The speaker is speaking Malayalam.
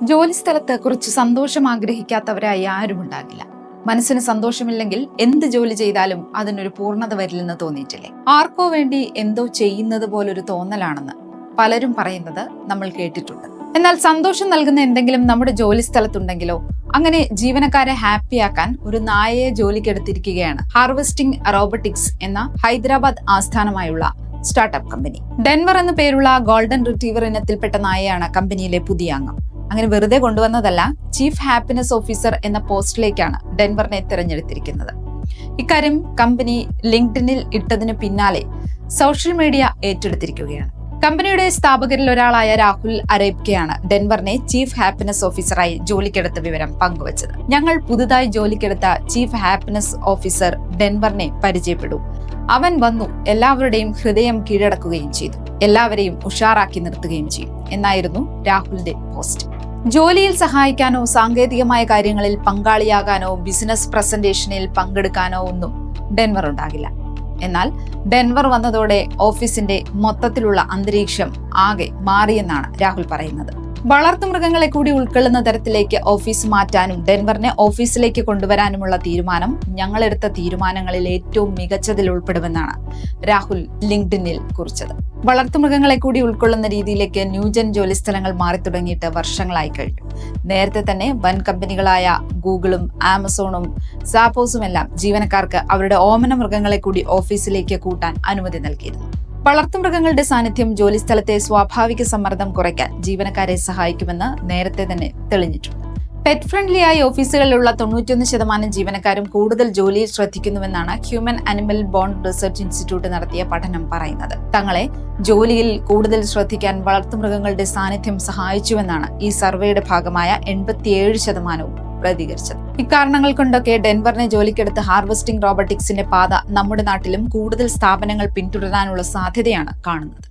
ജോലിസ്ഥലത്ത് കുറച്ച് സന്തോഷം ആഗ്രഹിക്കാത്തവരായി ആരും ഉണ്ടാകില്ല. മനസ്സിന് സന്തോഷമില്ലെങ്കിൽ എന്ത് ജോലി ചെയ്താലും അതിനൊരു പൂർണ്ണത വരില്ലെന്ന് തോന്നിയിട്ടില്ലേ? ആർക്കോ വേണ്ടി എന്തോ ചെയ്യുന്നത് പോലൊരു തോന്നലാണെന്ന് പലരും പറയുന്നത് നമ്മൾ കേട്ടിട്ടുണ്ട്. എന്നാൽ സന്തോഷം നൽകുന്ന എന്തെങ്കിലും നമ്മുടെ ജോലി സ്ഥലത്തുണ്ടെങ്കിലോ? അങ്ങനെ ജീവനക്കാരെ ഹാപ്പിയാക്കാൻ ഒരു നായയെ ജോലിക്കെടുത്തിരിക്കുകയാണ് ഹാർവെസ്റ്റിംഗ് റോബോട്ടിക്സ് എന്ന ഹൈദരാബാദ് ആസ്ഥാനമായുള്ള സ്റ്റാർട്ടപ്പ് കമ്പനി. ഡെൻവർ എന്ന പേരുള്ള ഗോൾഡൻ റിട്രീവർ ഇനത്തിൽപ്പെട്ട നായയാണ് കമ്പനിയിലെ പുതിയ അംഗം. അങ്ങനെ വെറുതെ കൊണ്ടുവന്നതല്ല, ചീഫ് ഹാപ്പിനെസ് ഓഫീസർ എന്ന പോസ്റ്റിലേക്കാണ് ഡെൻവറിനെ തിരഞ്ഞെടുത്തിരിക്കുന്നത്. ഇക്കാര്യം കമ്പനി ലിങ്ക്ഡിനിൽ ഇട്ടതിന് പിന്നാലെ സോഷ്യൽ മീഡിയ ഏറ്റെടുത്തിരിക്കുകയാണ്. കമ്പനിയുടെ സ്ഥാപകരിൽ ഒരാളായ രാഹുൽ അരേബ്കയാണ് ഡെൻവറിനെ ചീഫ് ഹാപ്പിനെസ് ഓഫീസറായി ജോലിക്കെടുത്ത വിവരം പങ്കുവച്ചത്. ഞങ്ങൾ പുതുതായി ജോലിക്കെടുത്ത ചീഫ് ഹാപ്പിനെസ് ഓഫീസർ ഡെൻവറിനെ പരിചയപ്പെടൂ. അവൻ വന്നു എല്ലാവരുടെയും ഹൃദയം കീഴടക്കുകയും ചെയ്തു, എല്ലാവരെയും ഉഷാറാക്കി നിർത്തുകയും ചെയ്യും എന്നായിരുന്നു രാഹുലിന്റെ പോസ്റ്റ്. ജോലിയിൽ സഹായിക്കാനോ സാങ്കേതികമായ കാര്യങ്ങളിൽ പങ്കാളിയാകാനോ ബിസിനസ് പ്രസന്റേഷനിൽ പങ്കെടുക്കാനോ ഒന്നും ഡെൻവർ ഉണ്ടാകില്ല. എന്നാൽ ഡെൻവർ വന്നതോടെ ഓഫീസിന്റെ മൊത്തത്തിലുള്ള അന്തരീക്ഷം ആകെ മാറിയെന്നാണ് രാഹുൽ പറയുന്നത്. വളർത്തുമൃഗങ്ങളെ കൂടി ഉൾക്കൊള്ളുന്ന തരത്തിലേക്ക് ഓഫീസ് മാറ്റാനും ഡെൻവറിനെ ഓഫീസിലേക്ക് കൊണ്ടുവരാനുമുള്ള തീരുമാനം ഞങ്ങളെടുത്ത തീരുമാനങ്ങളിൽ ഏറ്റവും മികച്ചതിൽ ഉൾപ്പെടുമെന്നാണ് രാഹുൽ ലിങ്ക്ഡിനിൽ കുറിച്ചത്. വളർത്തുമൃഗങ്ങളെ കൂടി ഉൾക്കൊള്ളുന്ന രീതിയിലേക്ക് ന്യൂജൻ ജോലിസ്ഥലങ്ങൾ മാറി തുടങ്ങിയിട്ട് വർഷങ്ങളായി കഴിഞ്ഞു. നേരത്തെ തന്നെ വൻ കമ്പനികളായ ഗൂഗിളും ആമസോണും സാപ്പോസും എല്ലാം ജീവനക്കാർക്ക് അവരുടെ ഓമന മൃഗങ്ങളെ കൂടി ഓഫീസിലേക്ക് കൂട്ടാൻ അനുമതി നൽകിയിരുന്നു. വളർത്തുമൃഗങ്ങളുടെ സാന്നിധ്യം ജോലിസ്ഥലത്തെ സ്വാഭാവിക സമ്മർദ്ദം കുറയ്ക്കാൻ ജീവനക്കാരെ സഹായിക്കുമെന്ന് നേരത്തെ തന്നെ തെളിഞ്ഞിട്ടുണ്ട്. പെറ്റ് ഫ്രണ്ട്ലിയായി ഓഫീസുകളിലുള്ള 91% ജീവനക്കാരും കൂടുതൽ ജോലിയിൽ ശ്രദ്ധിക്കുന്നുവെന്നാണ് human animal bond research institute നടത്തിയ പഠനം പറയുന്നത്. തങ്ങളെ ജോലിയിൽ കൂടുതൽ ശ്രദ്ധിക്കാൻ വളർത്തുമൃഗങ്ങളുടെ സാന്നിധ്യം സഹായിച്ചുവെന്നാണ് ഈ സർവേയുടെ ഭാഗമായ 87% പ്രതികരിച്ചത്. ഇക്കാരണങ്ങൾ കൊണ്ടൊക്കെ ഡെൻവറിനെ ജോലിക്കെടുത്ത് ഹാർവെസ്റ്റിംഗ് റോബോട്ടിക്സിന്റെ പാത നമ്മുടെ നാട്ടിലും കൂടുതൽ സ്ഥാപനങ്ങൾ പിന്തുടരാനുള്ള സാധ്യതയാണ് കാണുന്നത്.